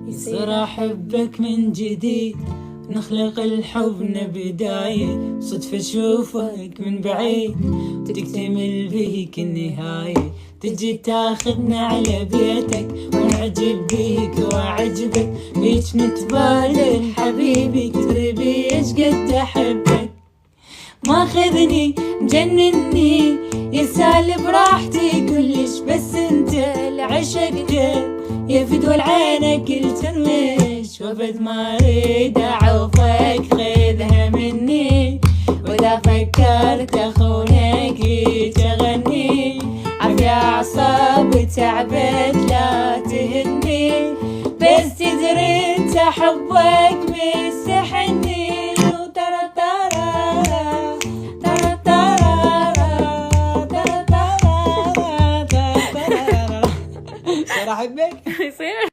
يصير أحبك من جديد، نخلق الحب بداية، صدفة أشوفك من بعيد تكتمل بيك النهاية، تجي تاخذنا على بيتك ونعجب بيك وأعجبك، بيك نتبادل حبيبي تدري ايش قد أحبك. ماخذني مجنني يسال براحتي كلش، بس انت العشقته يا فدوى العينك الترمش، وابد ما اريد اعوفك خذها مني، واذا فكرت اخونك تغني عافية اعصابي تعبت لا تهني، بس تدري انت حبك مسحني.